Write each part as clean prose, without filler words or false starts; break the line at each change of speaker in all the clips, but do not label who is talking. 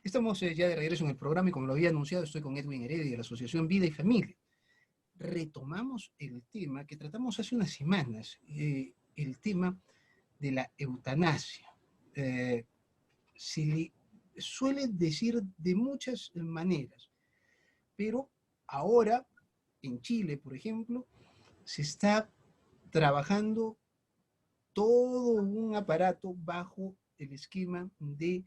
Estamos ya de regreso en el programa y como lo había anunciado estoy con Edwin Heredia de la Asociación Vida y Familia. Retomamos el tema que tratamos hace unas semanas, el tema de la eutanasia. Se le suele decir de muchas maneras, pero ahora en Chile, por ejemplo, se está trabajando todo un aparato bajo el esquema de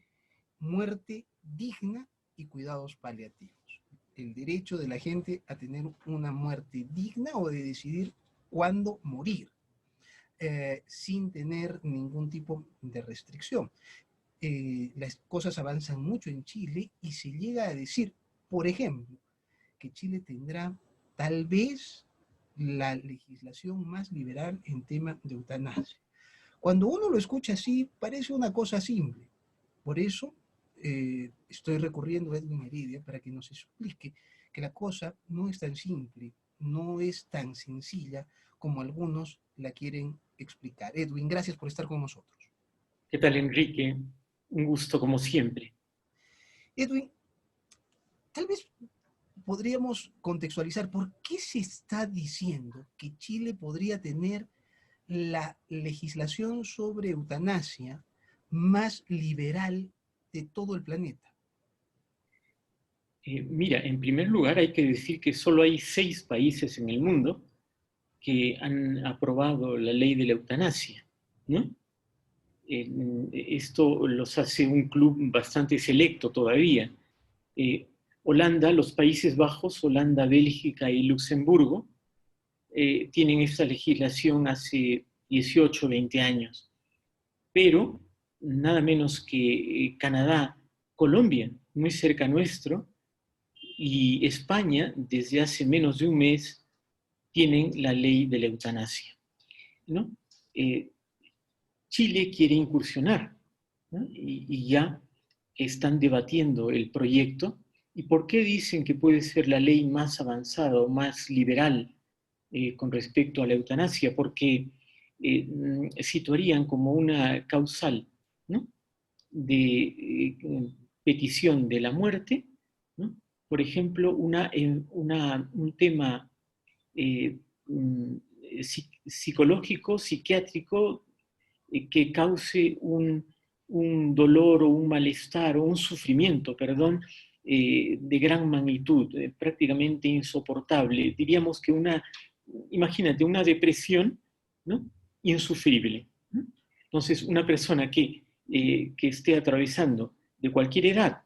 muerte digna y cuidados paliativos. El derecho de la gente a tener una muerte digna o de decidir cuándo morir, sin tener ningún tipo de restricción. Las cosas avanzan mucho en Chile y se llega a decir, por ejemplo, que Chile tendrá tal vez la legislación más liberal en tema de eutanasia. Cuando uno lo escucha así, parece una cosa simple. Por eso estoy recurriendo a Edwin Heredia para que nos explique que la cosa no es tan simple, no es tan sencilla como algunos la quieren explicar. Edwin, gracias por estar con nosotros.
¿Qué tal, Enrique? Un gusto como siempre.
Edwin, tal vez podríamos contextualizar por qué se está diciendo que Chile podría tener la legislación sobre eutanasia más liberal de todo el planeta.
Mira, en primer lugar hay que decir que solo hay 6 países en el mundo que han aprobado la ley de la eutanasia, ¿no? Esto los hace un club bastante selecto todavía. Holanda, los Países Bajos, Holanda, Bélgica y Luxemburgo tienen esta legislación hace 18, 20 años. Pero nada menos que Canadá, Colombia, muy cerca nuestro, y España, desde hace menos de un mes, tienen la ley de la eutanasia, ¿no? Chile quiere incursionar, ¿no? Y ya están debatiendo el proyecto. ¿Y por qué dicen que puede ser la ley más avanzada o más liberal con respecto a la eutanasia? Porque situarían como una causal, ¿no?, de petición de la muerte, ¿no? Por ejemplo, un tema eh, psicológico, psiquiátrico, que cause un dolor o un malestar o un sufrimiento, perdón, de gran magnitud, prácticamente insoportable. Diríamos que imagínate, una depresión, ¿no?, insufrible, ¿no? Entonces, una persona que esté atravesando de cualquier edad,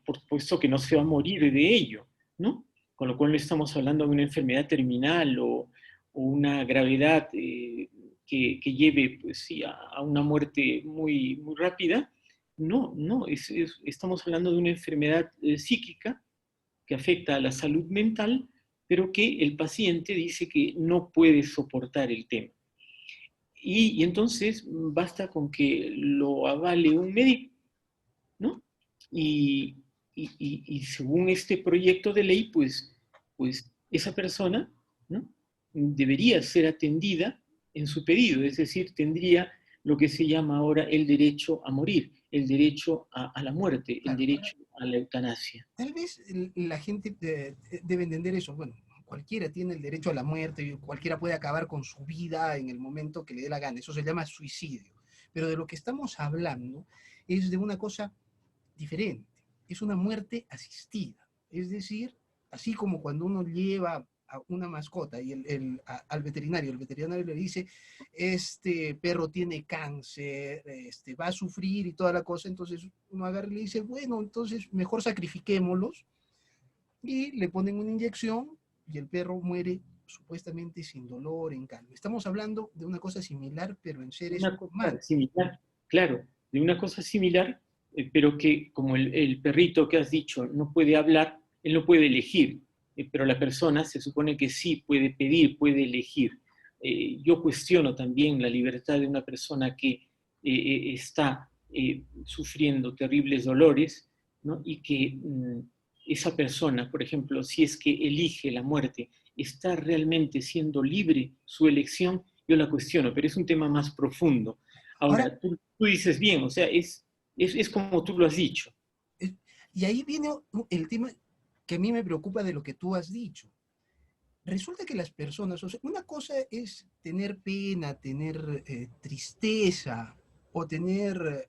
por supuesto que no se va a morir de ello, ¿no? Con lo cual no estamos hablando de una enfermedad terminal o una gravedad que lleve, pues, sí, a una muerte muy, muy rápida. No, no, estamos hablando de una enfermedad psíquica que afecta a la salud mental, pero que el paciente dice que no puede soportar el tema. Y entonces basta con que lo avale un médico, ¿no? Y, y según este proyecto de ley, pues esa persona, ¿no?, debería ser atendida en su pedido, es decir, tendría lo que se llama ahora el derecho a morir, el derecho a la muerte, el
Claro,
derecho a la eutanasia.
tal vez la gente debe entender eso. Bueno, cualquiera tiene el derecho a la muerte, cualquiera puede acabar con su vida en el momento que le dé la gana. Eso se llama suicidio. Pero de lo que estamos hablando es de una cosa diferente. Es una muerte asistida. Es decir, así como cuando uno lleva a una mascota y al veterinario, el veterinario le dice, este perro tiene cáncer, va a sufrir y toda la cosa, entonces uno agarra y le dice, bueno, entonces mejor sacrifiquémoslos y le ponen una inyección y el perro muere supuestamente sin dolor, en calma. Estamos hablando de una cosa similar, pero en seres
Una cosa
humanos.
similar, claro, de una cosa similar, pero que como el perrito que has dicho no puede hablar, él no puede elegir, pero la persona se supone que sí puede pedir, puede elegir. Yo cuestiono también la libertad de una persona que está sufriendo terribles dolores, ¿no?, y que esa persona, por ejemplo, si es que elige la muerte, ¿está realmente siendo libre su elección? Yo la cuestiono, pero es un tema más profundo.
Ahora,
Ahora, tú dices bien, o sea, Es como tú lo has dicho.
Y ahí viene el tema que a mí me preocupa de lo que tú has dicho. Resulta que las personas, o sea, una cosa es tener pena, tener tristeza o tener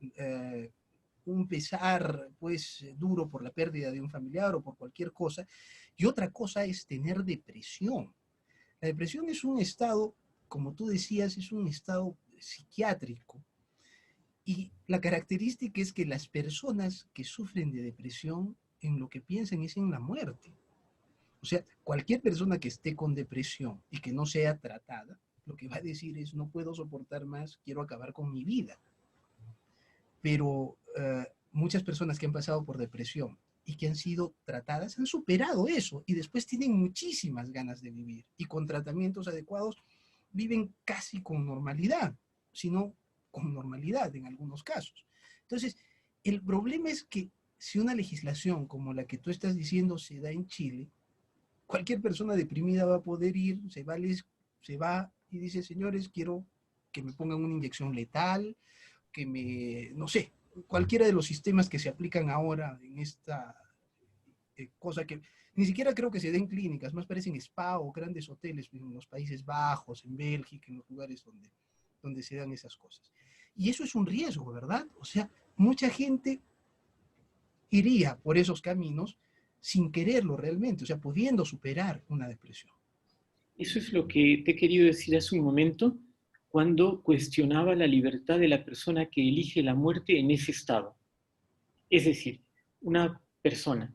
un pesar pues duro por la pérdida de un familiar o por cualquier cosa, y otra cosa es tener depresión. La depresión es un estado, como tú decías, es un estado psiquiátrico. Y la característica es que las personas que sufren de depresión en lo que piensan es en la muerte. O sea, cualquier persona que esté con depresión y que no sea tratada, lo que va a decir es, no puedo soportar más, quiero acabar con mi vida. Pero muchas personas que han pasado por depresión y que han sido tratadas han superado eso y después tienen muchísimas ganas de vivir y con tratamientos adecuados viven casi con normalidad, sino con normalidad en algunos casos. Entonces, el problema es que si una legislación como la que tú estás diciendo se da en Chile, cualquier persona deprimida va a poder ir, se va y dice, señores, quiero que me pongan una inyección letal, que me, no sé, cualquiera de los sistemas que se aplican ahora en esta cosa que ni siquiera creo que se den clínicas, más parecen spa o grandes hoteles en los Países Bajos, en Bélgica, en los lugares donde se dan esas cosas. Y eso es un riesgo, ¿verdad? O sea, mucha gente iría por esos caminos sin quererlo realmente, o sea, pudiendo superar una depresión.
Eso es lo que te he querido decir hace un momento cuando cuestionaba la libertad de la persona que elige la muerte en ese estado. Es decir, una persona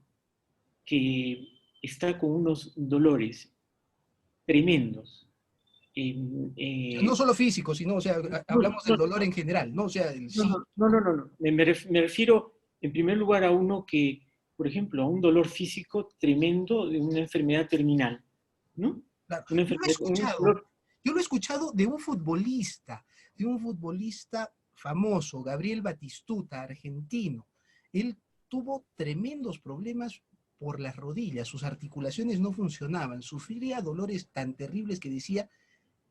que está con unos dolores tremendos.
No solo físico, sino, o sea,
No,
hablamos del
no,
dolor en general, ¿no? O sea, el
no,
sí.
no, no, no, no. Me refiero en primer lugar a uno que, por ejemplo, a un dolor físico tremendo de una enfermedad terminal, ¿no?
Claro.
Una enfermedad, un dolor.
Yo lo he escuchado de un futbolista famoso, Gabriel Batistuta, argentino. Él tuvo tremendos problemas por las rodillas, sus articulaciones no funcionaban, sufría dolores tan terribles que decía,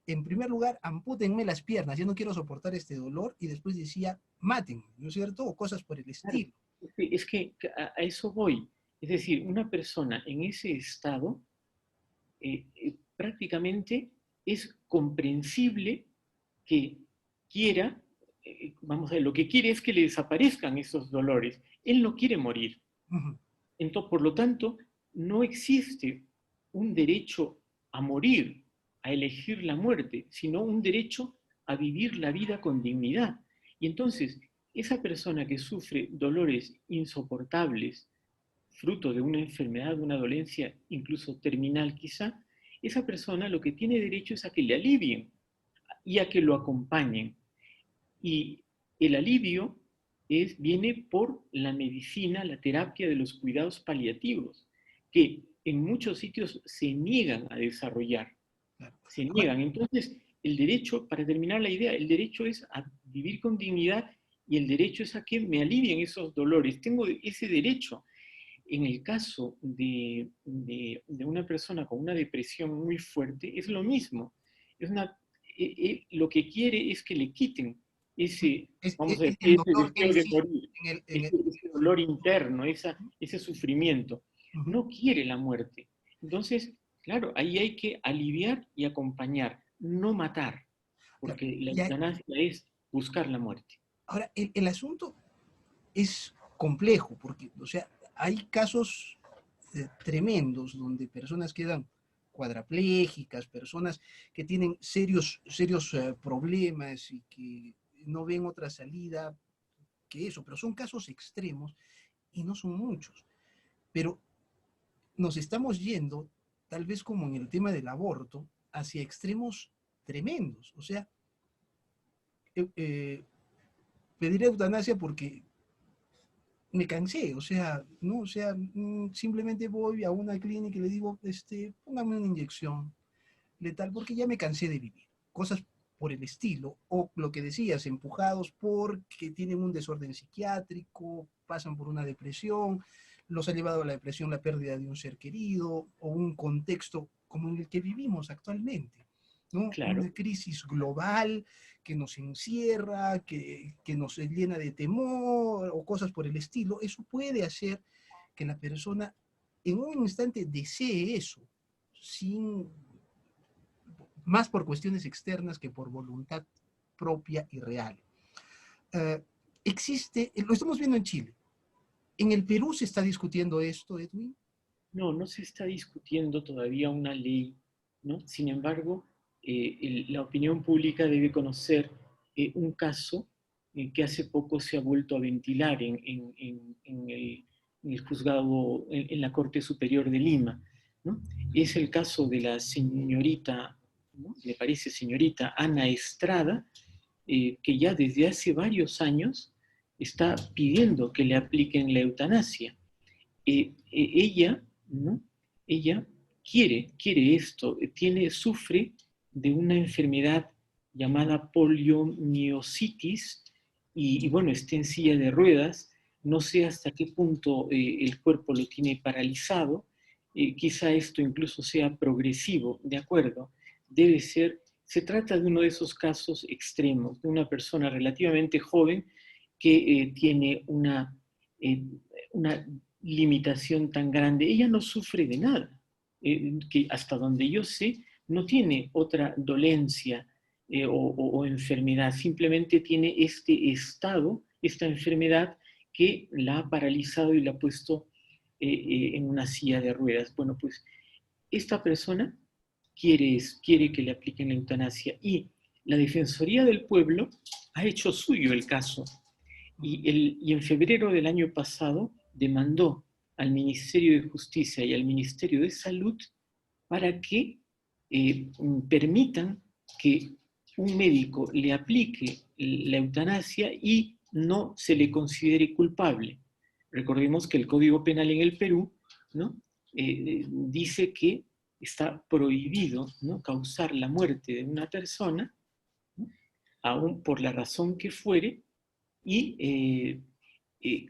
en primer lugar, ampútenme las piernas, ya no quiero soportar este dolor, y después decía, mátenme, ¿no es cierto? O cosas por el
Claro,
estilo.
es que a eso voy. Es decir, una persona en ese estado prácticamente es comprensible que quiera, vamos a ver, lo que quiere es que le desaparezcan esos dolores. Él no quiere morir.
Uh -huh.
Entonces, por lo tanto, no existe un derecho a morir, a elegir la muerte, sino un derecho a vivir la vida con dignidad. Y entonces, esa persona que sufre dolores insoportables, fruto de una enfermedad, de una dolencia incluso terminal quizá, esa persona lo que tiene derecho es a que le alivien y a que lo acompañen. Y el alivio viene por la medicina, la terapia de los cuidados paliativos, que en muchos sitios se niegan a desarrollar,
Claro.
se
Ahora,
niegan. Entonces, el derecho, para terminar la idea, el derecho es a vivir con dignidad y el derecho es a que me alivien esos dolores. Tengo ese derecho. En el caso de una persona con una depresión muy fuerte, es lo mismo. Es una, lo que quiere es que le quiten ese, vamos a decir,
el
ese
dolor en
deseo de
sí,
morir, ese dolor interno, ese sufrimiento.
uh -huh.
No quiere la muerte. Entonces, claro, ahí hay que aliviar y acompañar, no matar,
Claro.
porque la
Ya,
eutanasia es buscar la muerte.
ahora, el asunto es complejo, porque, o sea, hay casos tremendos donde personas quedan cuadraplégicas, personas que tienen serios problemas y que no ven otra salida que eso, pero son casos extremos y no son muchos. Pero nos estamos yendo, tal vez como en el tema del aborto, hacia extremos tremendos. O sea, pedir eutanasia porque me cansé, o sea, ¿no? O sea, simplemente voy a una clínica y le digo, póngame una inyección letal porque ya me cansé de vivir. Cosas por el estilo, o lo que decías, empujados porque tienen un desorden psiquiátrico, pasan por una depresión, los ha llevado a la depresión la pérdida de un ser querido o un contexto como en el que vivimos actualmente. ¿no?
claro.
Una crisis global que nos encierra, que nos llena de temor o cosas por el estilo. Eso puede hacer que la persona en un instante desee eso, sin, más por cuestiones externas que por voluntad propia y real. Uh, existe, lo estamos viendo en Chile. ¿En el Perú se está discutiendo esto, Edwin?
No, no se está discutiendo todavía una ley, ¿no? Sin embargo, la opinión pública debe conocer un caso que hace poco se ha vuelto a ventilar en el juzgado, en la Corte Superior de Lima, ¿no? Es el caso de la señorita, ¿no? Me parece señorita Ana Estrada, que ya desde hace varios años está pidiendo que le apliquen la eutanasia. Ella, ¿no? Ella quiere esto, sufre de una enfermedad llamada poliomiositis y bueno, está en silla de ruedas, no sé hasta qué punto el cuerpo lo tiene paralizado, quizá esto incluso sea progresivo, ¿de acuerdo? Debe ser, se trata de uno de esos casos extremos, de una persona relativamente joven que tiene eh, una limitación tan grande. Ella no sufre de nada, que hasta donde yo sé, no tiene otra dolencia o enfermedad, simplemente tiene este estado, esta enfermedad que la ha paralizado y la ha puesto en una silla de ruedas. Bueno, pues esta persona quiere que le apliquen la eutanasia y la Defensoría del Pueblo ha hecho suyo el caso y en febrero del año pasado demandó al Ministerio de Justicia y al Ministerio de Salud para que permitan que un médico le aplique la eutanasia y no se le considere culpable. Recordemos que el Código Penal en el Perú, ¿no? Dice que está prohibido, ¿no?, causar la muerte de una persona, ¿no?, aún por la razón que fuere, y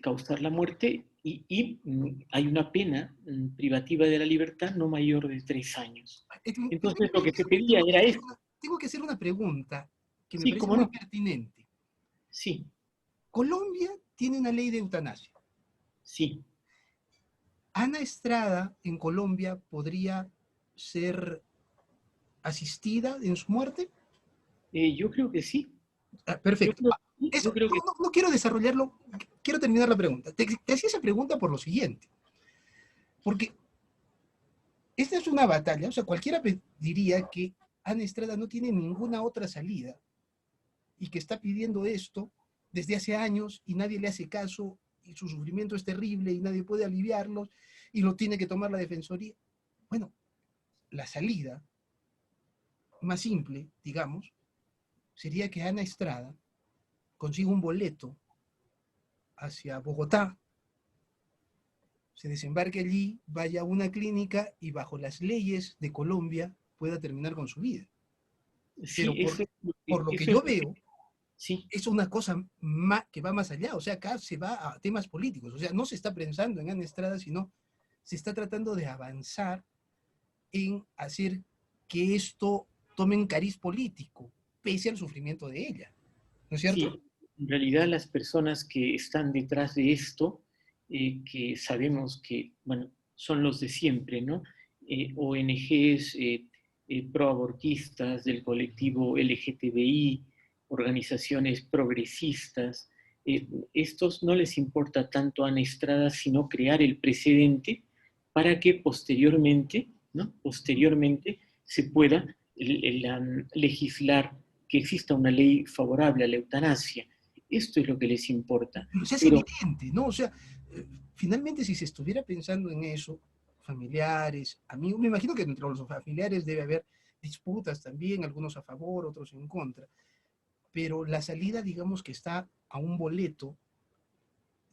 causar la muerte hay una pena privativa de la libertad no mayor de 3 años.
Edwin,
Entonces lo que se pedía era esto.
tengo que hacer una pregunta que me
Sí,
parece
cómo
muy
no.
pertinente.
Sí,
Colombia tiene una ley de eutanasia.
sí.
Ana Estrada en Colombia podría ser asistida en su muerte.
Yo creo que sí.
Ah,
Yo
perfecto.
creo
Ah,
que sí.
eso,
Yo creo que
no quiero desarrollarlo, quiero terminar la pregunta. Te hacía esa pregunta por lo siguiente, porque esta es una batalla, o sea, cualquiera diría que Ana Estrada no tiene ninguna otra salida y que está pidiendo esto desde hace años y nadie le hace caso y su sufrimiento es terrible y nadie puede aliviarlo y lo tiene que tomar la Defensoría. Bueno, la salida más simple, digamos, sería que Ana Estrada consiga un boleto hacia Bogotá, se desembarque allí, vaya a una clínica y bajo las leyes de Colombia pueda terminar con su vida.
sí,
Pero por lo que
eso
yo
es
veo,
sí.
es una cosa que va más allá, o sea, acá se va a temas políticos, o sea, no se está pensando en Ana Estrada, sino se está tratando de avanzar en hacer que esto tome un cariz político, pese al sufrimiento de ella, ¿no es cierto?
Sí, en realidad las personas que están detrás de esto, que sabemos que, bueno, son los de siempre, ¿no? ONGs proabortistas del colectivo LGTBI, organizaciones progresistas, estos no les importa tanto a Ana Estrada, sino crear el precedente para que posteriormente, ¿no?, posteriormente se pueda legislar que exista una ley favorable a la eutanasia. Esto es lo que les importa.
Pero se hace
Pero
evidente, ¿no? O sea, finalmente si se estuviera pensando en eso, familiares, amigos, me imagino que entre los familiares debe haber disputas también, algunos a favor, otros en contra, pero la salida, digamos que está a un boleto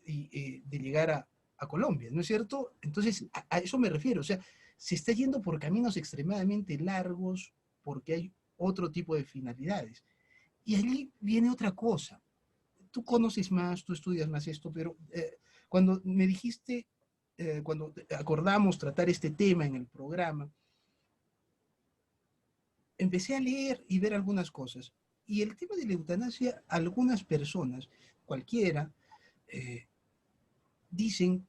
de llegar a Colombia, ¿no es cierto? Entonces, a eso me refiero, o sea, se está yendo por caminos extremadamente largos porque hay otro tipo de finalidades. Y allí viene otra cosa. Tú conoces más, tú estudias más esto, pero cuando me dijiste, cuando acordamos tratar este tema en el programa, empecé a leer y ver algunas cosas. Y el tema de la eutanasia, algunas personas, cualquiera, eh, dicen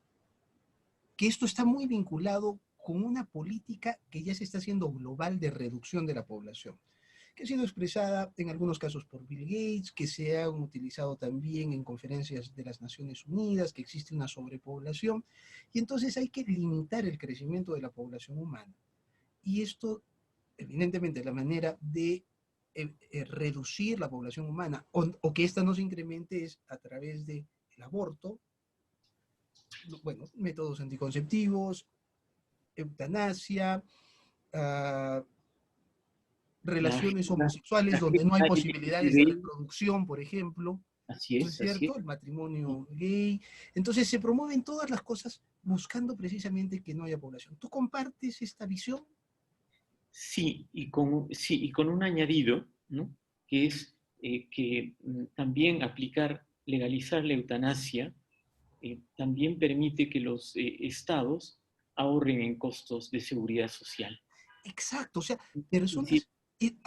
que esto está muy vinculado con una política que ya se está haciendo global de reducción de la población, que ha sido expresada en algunos casos por Bill Gates, que se ha utilizado también en conferencias de las Naciones Unidas, que existe una sobrepoblación, y entonces hay que limitar el crecimiento de la población humana. Y esto, evidentemente, la manera de reducir la población humana o que ésta no se incremente es a través del aborto, bueno, métodos anticonceptivos, eutanasia, uh,
La
relaciones
agenda,
homosexuales
la
donde no hay
agenda
posibilidades de
LGTBI,
reproducción, por ejemplo, ¿no es
así
cierto?
es.
El matrimonio gay. Entonces se promueven todas las cosas buscando precisamente que no haya población. ¿Tú compartes esta visión?
Sí, y con un añadido, ¿no? Que es que también legalizar la eutanasia, también permite que los estados ahorren en costos de seguridad social.
Exacto, o sea,
Es decir,
personas,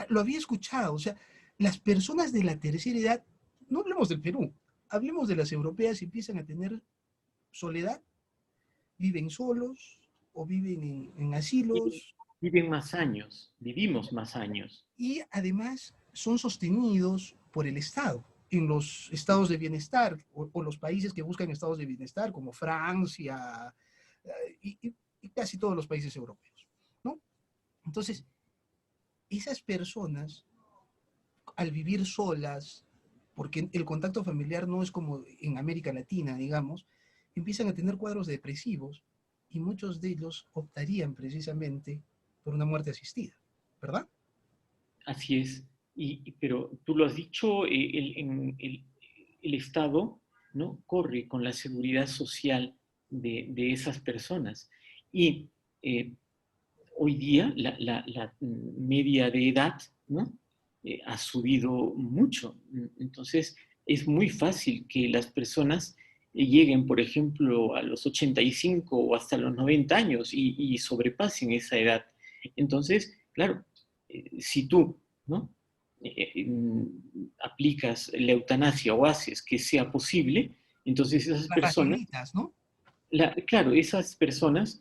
lo había escuchado, o sea, las personas de la tercera edad, no hablemos del Perú, hablemos de las europeas, empiezan a tener soledad, viven solos o viven en
viven,
asilos,
viven más años, vivimos más años.
y además son sostenidos por el Estado, en los estados de bienestar o los países que buscan estados de bienestar, como Francia y casi todos los países europeos, ¿no? Entonces, esas personas, al vivir solas, porque el contacto familiar no es como en América Latina, digamos, empiezan a tener cuadros depresivos y muchos de ellos optarían precisamente por una muerte asistida, ¿verdad?
Así es. Pero tú lo has dicho, el Estado, ¿no? Corre con la seguridad social de esas personas. Y eh, hoy día la media de edad, ¿no? Ha subido mucho. Entonces, es muy fácil que las personas lleguen, por ejemplo, a los 85 o hasta los 90 años y sobrepasen esa edad. Entonces, claro, si tú, ¿no? Aplicas la eutanasia o haces que sea posible, entonces esas
Las
personas,
facilitas, ¿no?
claro, esas personas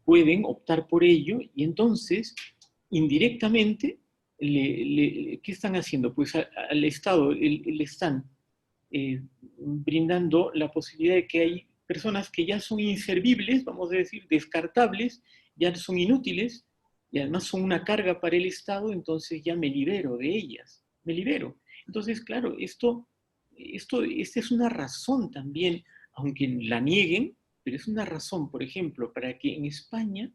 pueden optar por ello y entonces, indirectamente, ¿qué están haciendo? Pues al Estado le están brindando la posibilidad de que hay personas que ya son inservibles, vamos a decir, descartables, ya son inútiles y además son una carga para el Estado, entonces ya me libero de ellas, me libero. Entonces, claro, esta es una razón también, aunque la nieguen, pero es una razón, por ejemplo, para que en España,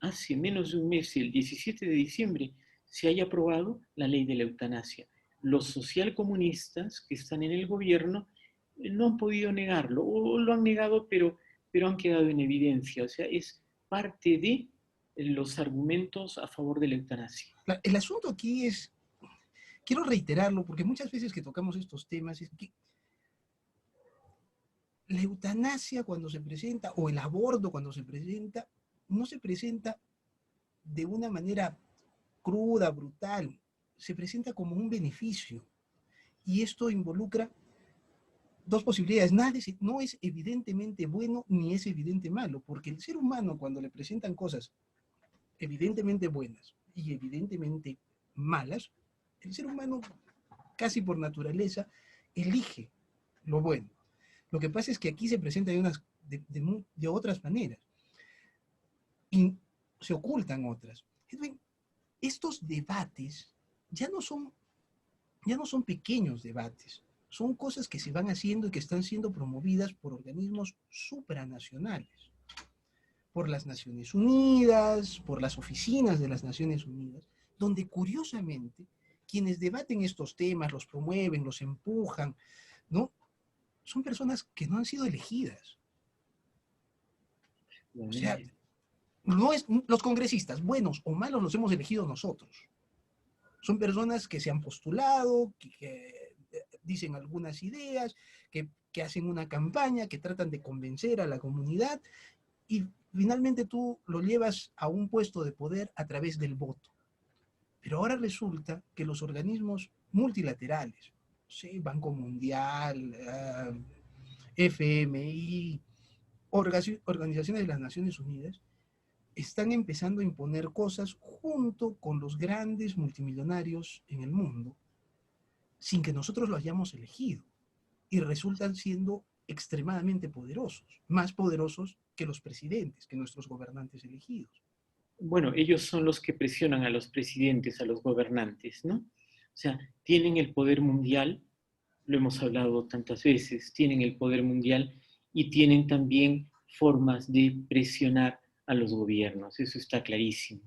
hace menos de un mes, el 17 de diciembre, se haya aprobado la ley de la eutanasia. Los socialcomunistas que están en el gobierno no han podido negarlo, o lo han negado, pero han quedado en evidencia. O sea, es parte de los argumentos a favor de la eutanasia.
El asunto aquí es, quiero reiterarlo, porque muchas veces que tocamos estos temas, es que la eutanasia cuando se presenta, o el aborto cuando se presenta, no se presenta de una manera cruda, brutal, se presenta como un beneficio. Y esto involucra dos posibilidades. Nada es, no es evidentemente bueno ni es evidente malo, porque el ser humano cuando le presentan cosas evidentemente buenas y evidentemente malas, el ser humano casi por naturaleza elige lo bueno. Lo que pasa es que aquí se presenta de otras maneras y se ocultan otras. Estos debates ya no son, ya no son pequeños debates, son cosas que se van haciendo y que están siendo promovidas por organismos supranacionales, por las Naciones Unidas, por las oficinas de las Naciones Unidas, donde curiosamente quienes debaten estos temas, los promueven, los empujan, ¿no? Son personas que no han sido elegidas. O sea, no es, los congresistas, buenos o malos, los hemos elegido nosotros. Son personas que se han postulado, que dicen algunas ideas, que hacen una campaña, que tratan de convencer a la comunidad y finalmente tú lo llevas a un puesto de poder a través del voto. Pero ahora resulta que los organismos multilaterales, sí, Banco Mundial, FMI, organizaciones de las Naciones Unidas, están empezando a imponer cosas junto con los grandes multimillonarios en el mundo, sin que nosotros lo hayamos elegido, y resultan siendo extremadamente poderosos, más poderosos que los presidentes, que nuestros gobernantes elegidos.
Bueno, ellos son los que presionan a los presidentes, a los gobernantes, ¿no? O sea, tienen el poder mundial, lo hemos hablado tantas veces, tienen el poder mundial y tienen también formas de presionar a los gobiernos, eso está clarísimo,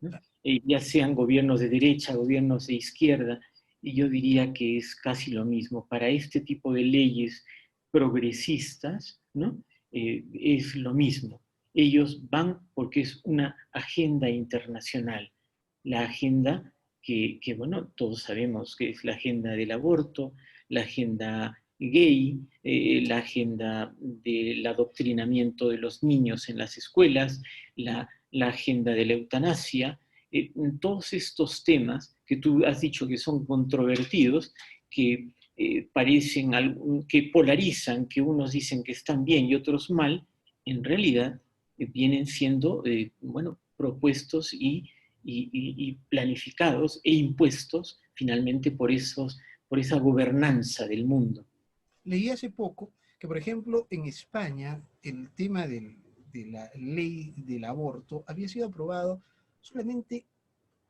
¿no? Ya sean gobiernos de derecha, gobiernos de izquierda, y yo diría que es casi lo mismo. Para este tipo de leyes progresistas, ¿no? Es lo mismo. Ellos van porque es una agenda internacional, la agenda bueno, todos sabemos que es la agenda del aborto, la agenda gay, la agenda del adoctrinamiento de los niños en las escuelas, la agenda de la eutanasia, todos estos temas que tú has dicho que son controvertidos, que parecen, que polarizan, que unos dicen que están bien y otros mal, en realidad vienen siendo, bueno, propuestos y planificados e impuestos finalmente por esa gobernanza del mundo.
Leí hace poco que, por ejemplo, en España el tema de la ley del aborto había sido aprobado solamente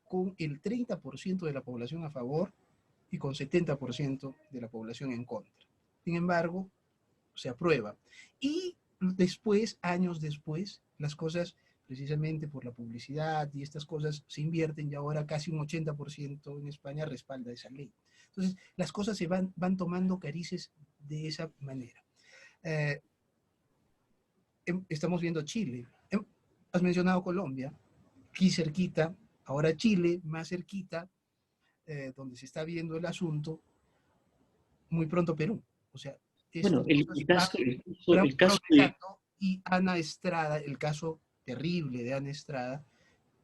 con el 30% de la población a favor y con 70% de la población en contra. Sin embargo, se aprueba. Y después, años después, las cosas, precisamente por la publicidad y estas cosas, se invierten y ahora casi un 80% en España respalda esa ley. Entonces, las cosas se van tomando carices de esa manera. Estamos viendo Chile. Has mencionado Colombia, aquí cerquita, ahora Chile, más cerquita, donde se está viendo el asunto, muy pronto Perú. O sea,
bueno,
estas cosas van
el caso de,
progresando y Ana Estrada, el caso terrible de Ana Estrada,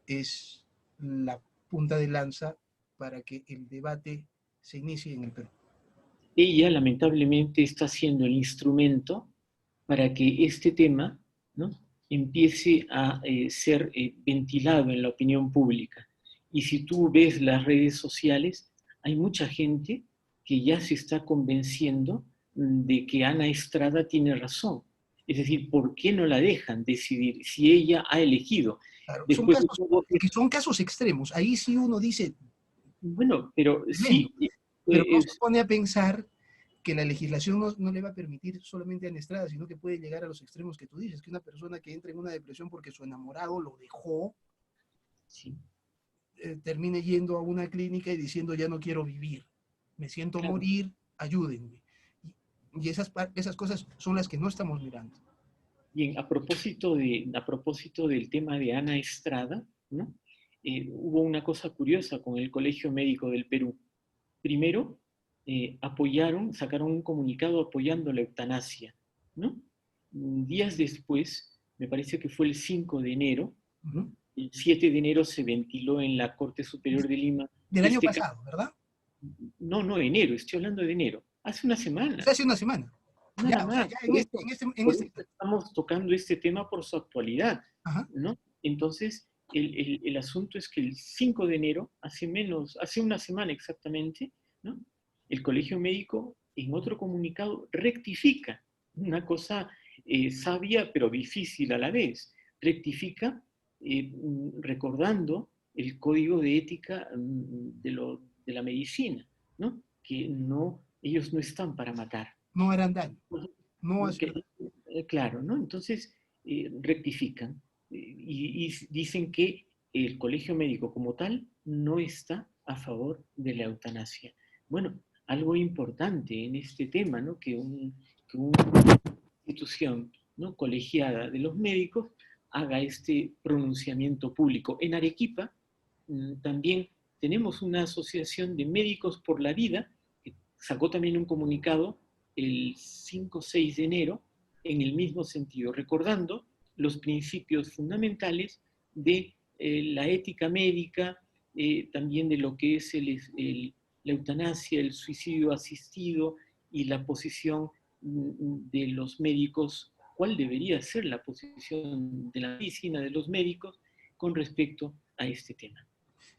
es la punta de lanza para que el debate se inicie en el Perú.
ella lamentablemente está siendo el instrumento para que este tema, ¿no?, empiece a ser ventilado en la opinión pública. Y si tú ves las redes sociales, hay mucha gente que ya se está convenciendo de que Ana Estrada tiene razón. Es decir, ¿por qué no la dejan decidir si ella ha elegido?
Claro,
Después de todo,
son casos extremos. Ahí sí uno dice,
bueno, pero
tremendo.
sí,
Pero no se pone a pensar que la legislación no le va a permitir solamente a Estrada, sino que puede llegar a los extremos que tú dices, que una persona que entra en una depresión porque su enamorado lo dejó,
sí,
termine yendo a una clínica y diciendo ya no quiero vivir, me siento
claro.
morir, ayúdenme. Y esas cosas son las que no estamos mirando.
Bien, a propósito del tema de Ana Estrada, ¿no? Hubo una cosa curiosa con el Colegio Médico del Perú. Primero, sacaron un comunicado apoyando la eutanasia, ¿no? Días después, me parece que fue el 5 de enero, ¿no? El 7 de enero se ventiló en la Corte Superior de Lima
Del año
este caso.
pasado, ¿verdad?
No, enero, estoy hablando de enero. Hace una
O sea,
semana.
hace una semana.
Nada
Ya, o sea,
más.
ya
Por eso estamos tocando este tema por su actualidad,
Ajá.
¿no? Entonces, el asunto es que el 5 de enero, hace una semana exactamente, ¿no?, el Colegio Médico en otro comunicado rectifica, una cosa sabia pero difícil a la vez, rectifica recordando el código de ética de la medicina, ¿no?, que ellos no están para matar.
No harán daño, no hacer daño.
Claro, ¿no? Entonces rectifican y dicen que el colegio médico como tal no está a favor de la eutanasia. Bueno, algo importante en este tema, ¿no?, que una institución, ¿no?, colegiada de los médicos haga este pronunciamiento público. En Arequipa también tenemos una asociación de médicos por la vida que sacó también un comunicado el 5 o 6 de enero en el mismo sentido, recordando los principios fundamentales de la ética médica, también de lo que es la eutanasia, el suicidio asistido y la posición de los médicos, cuál debería ser la posición de la medicina, de los médicos, con respecto a este tema.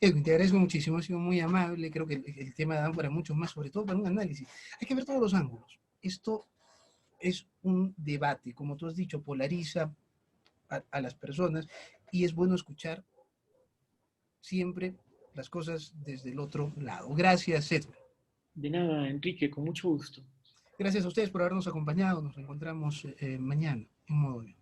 Edwin, te agradezco muchísimo, ha sido muy amable, creo que el tema da para mucho más, sobre todo para un análisis. Hay que ver todos los ángulos. Esto es un debate, como tú has dicho, polariza a las personas y es bueno escuchar siempre las cosas desde el otro lado. Gracias, Edwin.
De nada, Enrique, con mucho gusto.
Gracias a ustedes por habernos acompañado. Nos encontramos mañana en Modo Avión.